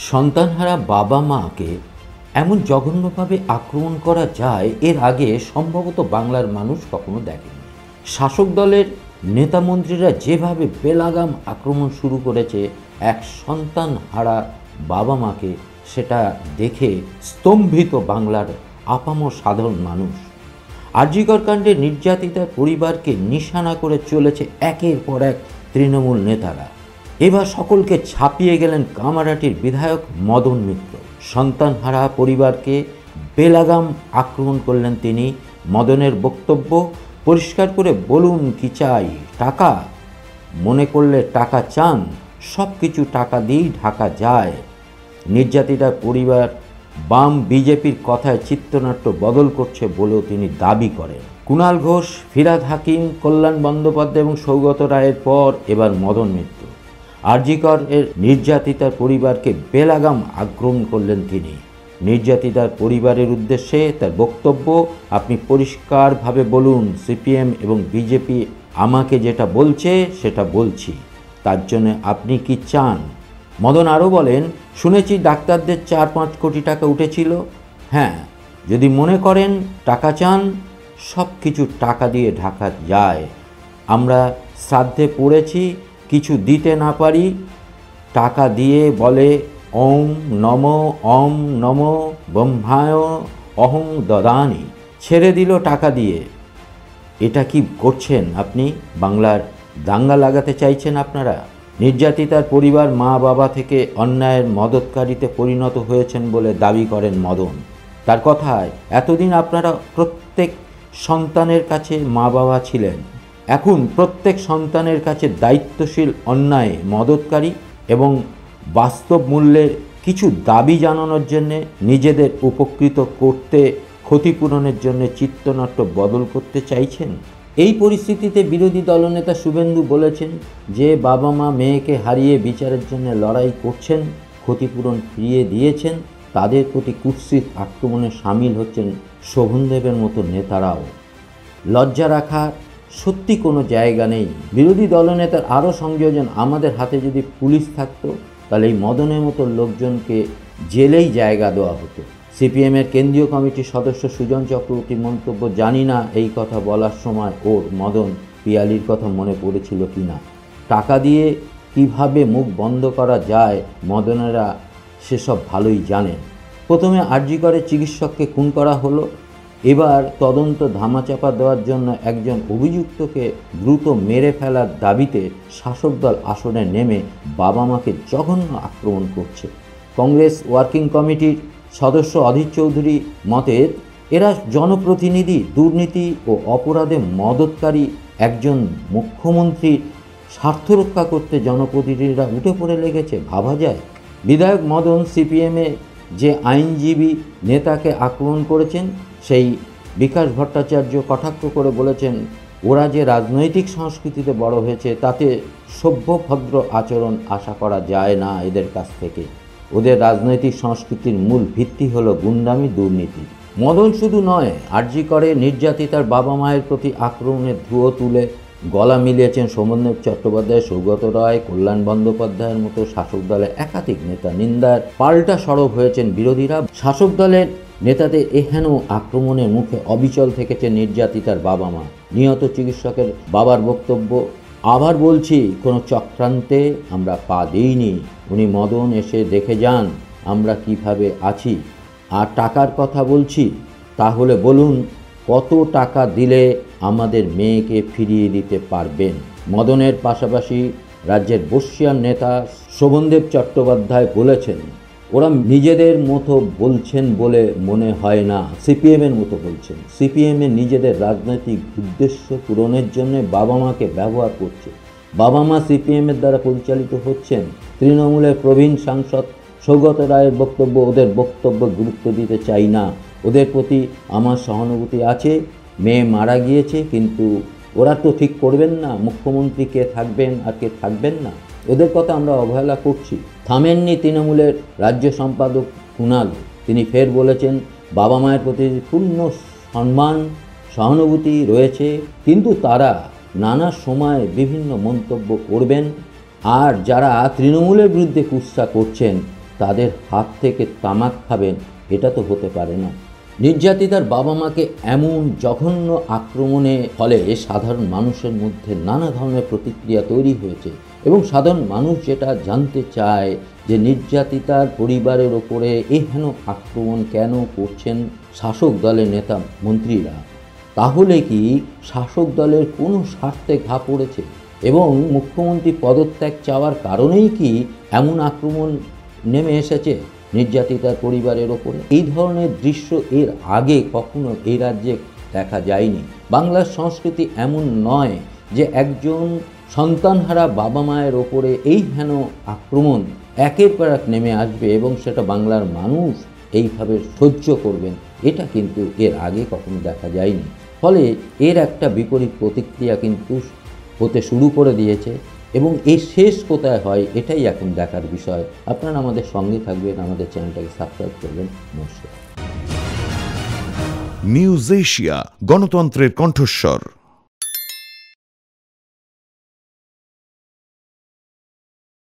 সন্তানহারা বাবা মাকে এমন জঘন্যভাবে আক্রমণ করা যায় এর আগে সম্ভবত বাংলার মানুষ কখনো দেখেনি। শাসক দলের নেতা মন্ত্রীরা যেভাবে বেলাগাম আক্রমণ শুরু করেছে এক সন্তানহারা বাবা মাকে, সেটা দেখে স্তম্ভিত বাংলার আপামর সাধারণ মানুষ। আরজিকর কাণ্ডে নির্যাতিতার পরিবারকে নিশানা করে চলেছে একের পর এক তৃণমূল নেতারা। এবার সকলকে ছাপিয়ে গেলেন কামারহাটির বিধায়ক মদন মিত্র। সন্তানহারা পরিবারকে বেলাগাম আক্রমণ করলেন তিনি। মদনের বক্তব্য, পরিষ্কার করে বলুন কি চাই, টাকা? মনে করলে টাকা চান, সব কিছু টাকা দিয়েই ঢাকা যায়। নির্যাতিতার পরিবার বাম বিজেপির কথায় চিত্রনাট্য বদল করছে বলেও তিনি দাবি করেন। কুণাল ঘোষ, ফিরহাদ হাকিম, কল্যাণ বন্দ্যোপাধ্যায় এবং সৌগত রায়ের পর এবার মদন মিত্র। আরজিকর এর নির্যাতিতার পরিবারকে বেলাগাম আক্রমণ করলেন তিনি। নির্যাতিতার পরিবারের উদ্দেশ্যে তার বক্তব্য, আপনি পরিষ্কারভাবে বলুন, সিপিএম এবং বিজেপি আমাকে যেটা বলছে সেটা বলছি, তার জন্য আপনি কি চান? মদন আরও বলেন, শুনেছি ডাক্তারদের 4-5 কোটি টাকা উঠেছিল। হ্যাঁ, যদি মনে করেন টাকা চান, সব কিছু টাকা দিয়ে ঢাকা যায়। আমরা শ্রাদ্ধে পড়েছি, কিছু দিতে না পারি, টাকা দিয়ে বলে ওম নম ব্রহ্মায় অহং দদানি, ছেড়ে দিল টাকা দিয়ে। এটা কি করছেন আপনি? বাংলার দাঙ্গা লাগাতে চাইছেন আপনারা? নির্যাতিতার পরিবার মা বাবা থেকে অন্যায়ের মদতকারীতে পরিণত হয়েছেন বলে দাবি করেন মদন। তার কথায়, এতদিন আপনারা প্রত্যেক সন্তানের কাছে মা বাবা ছিলেন, এখন প্রত্যেক সন্তানের কাছে দায়িত্বশীল অন্যায় মদতকারী এবং বাস্তব মূল্যের কিছু দাবি জানানোর জন্যে, নিজেদের উপকৃত করতে, ক্ষতিপূরণের জন্য চিত্রনাট্য বদল করতে চাইছেন। এই পরিস্থিতিতে বিরোধী দলনেতা শুভেন্দু বলেছেন যে বাবা মা মেয়েকে হারিয়ে বিচারের জন্য লড়াই করছেন, ক্ষতিপূরণ ফিরিয়ে দিয়েছেন, তাদের প্রতি কুৎসিত আক্রমণে সামিল হচ্ছেন শোভনদেবের মতো নেতারাও। লজ্জা রাখার সত্যি কোনো জায়গা নেই। বিরোধী দলনেতার আরও সংযোজন, আমাদের হাতে যদি পুলিশ থাকতো তাহলে এই মদনের মতো লোকজনকে জেলেই জায়গা দেওয়া হতো। সিপিএমের কেন্দ্রীয় কমিটির সদস্য সুজন চক্রবর্তীর মন্তব্য, জানি না এই কথা বলার সময় ওর মদন পিয়ালির কথা মনে পড়েছিল কি না। টাকা দিয়ে কিভাবে মুখ বন্ধ করা যায় মদনেরা সেসব ভালোই জানেন। প্রথমে আরজিকরে চিকিৎসককে খুন করা হলো, এবার তদন্ত ধামাচাপা দেওয়ার জন্য একজন অভিযুক্তকে দ্রুত মেরে ফেলার দাবিতে শাসক দল আসনে নেমে বাবা মাকে জঘন্য আক্রমণ করছে। কংগ্রেস ওয়ার্কিং কমিটির সদস্য অধীর চৌধুরী মতের, এরা জনপ্রতিনিধি, দুর্নীতি ও অপরাধে মদতকারী একজন মুখ্যমন্ত্রীর স্বার্থ রক্ষা করতে জনপ্রতিনিধিরা উঠে পড়ে লেগেছে, ভাবা যায়? বিধায়ক মদন সিপিএমে যে আইনজীবী নেতাকে আক্রমণ করেছেন, সেই বিকাশ ভট্টাচার্য কটাক্ষ করে বলেছেন, ওরা যে রাজনৈতিক সংস্কৃতিতে বড় হয়েছে তাতে সভ্য ভদ্র আচরণ আশা করা যায় না এদের কাছ থেকে। ওদের রাজনৈতিক সংস্কৃতির মূল ভিত্তি হলো গুন্ডামি, দুর্নীতি। মদন শুধু নয়, আরজিকরে নির্যাতিতার বাবা মায়ের প্রতি আক্রমণের ধুয়ো তুলে গলা মিলিয়েছেন শোভনদেব চট্টোপাধ্যায়, সৌগত রায়, কল্যাণ বন্দ্যোপাধ্যায়ের মতো শাসক দলের একাধিক নেতা। নিন্দার পাল্টা সরব হয়েছেন বিরোধীরা। শাসক দলের নেতাদের এহেন আক্রমণের মুখে অবিচল থেকেছে নির্যাতিতার বাবা মা। নিহত চিকিৎসকের বাবার বক্তব্য, আবার বলছি, কোনো চক্রান্তে আমরা পা দিইনি। উনি মদন এসে দেখে যান আমরা কিভাবে আছি। আর টাকার কথা বলছি, তাহলে বলুন কত টাকা দিলে আমাদের মেয়েকে ফিরিয়ে দিতে পারবেন? মদনের পাশাপাশি রাজ্যের বর্ষিয়ান নেতা শোভনদেব চট্টোপাধ্যায় বলেছেন, ওরা নিজেদের মতো বলছেন বলে মনে হয় না, সিপিএমের মতো বলছেন। সিপিএমের নিজেদের রাজনৈতিক উদ্দেশ্য পূরণের জন্য বাবা মাকে ব্যবহার করছে। বাবা মা সিপিএমের দ্বারা পরিচালিত হচ্ছেন। তৃণমূলের প্রবীণ সাংসদ সৌগত রায়ের বক্তব্য, ওদের বক্তব্য গুরুত্ব দিতে চাই না, ওদের প্রতি আমার সহানুভূতি আছে। মেয়ে মারা গিয়েছে, কিন্তু ওরা তো ঠিক করবেন না মুখ্যমন্ত্রী কে থাকবেন আর কে থাকবেন না, ওদের কথা আমরা অবহেলা করছি। থামেননি তৃণমূলের রাজ্য সম্পাদক কুণাল, তিনি ফের বলেছেন, বাবা মায়ের প্রতি পূর্ণ সম্মান সহানুভূতি রয়েছে, কিন্তু তারা নানা সময় বিভিন্ন মন্তব্য করবেন। আর যারা তৃণমূলের বিরুদ্ধে কুৎসা করছেন তাদের হাত থেকে তামাক খাবেন, এটা তো হতে পারে না। নির্যাতিতার বাবা মাকে এমন জঘন্য আক্রমণের ফলে সাধারণ মানুষের মধ্যে নানা ধরনের প্রতিক্রিয়া তৈরি হয়েছে এবং সাধারণ মানুষ যেটা জানতে চায় যে নির্যাতিতার পরিবারের ওপরে এই হেন আক্রমণ কেন করছেন শাসক দলের নেতা মন্ত্রীরা। তাহলে কি শাসক দলের কোনো স্বার্থে ঘা পড়েছে এবং মুখ্যমন্ত্রী পদত্যাগ চাওয়ার কারণেই কি এমন আক্রমণ নেমে এসেছে নির্যাতিতার পরিবারের ওপরে? এই ধরনের দৃশ্য এর আগে কখনো এই রাজ্যে দেখা যায়নি। বাংলার সংস্কৃতি এমন নয় যে একজন সন্তানহারা বাবা মায়ের ওপরে এই হেন আক্রমণ একের পর এক নেমে আসবে এবং সেটা বাংলার মানুষ এইভাবে সহ্য করবেন, এটা কিন্তু এর আগে কখনো দেখা যায়নি। ফলে এর একটা বিপরীত প্রতিক্রিয়া কিন্তু হতে শুরু করে দিয়েছে এবং এর শেষ কোথায় হয় এটাই এখন দেখার বিষয়। আপনারা আমাদের সঙ্গে থাকবেন, আমাদের চ্যানেলটাকে সাবস্ক্রাইব করবেন। নমস্কার। নিউজ এশিয়া, গণতন্ত্রের কণ্ঠস্বর।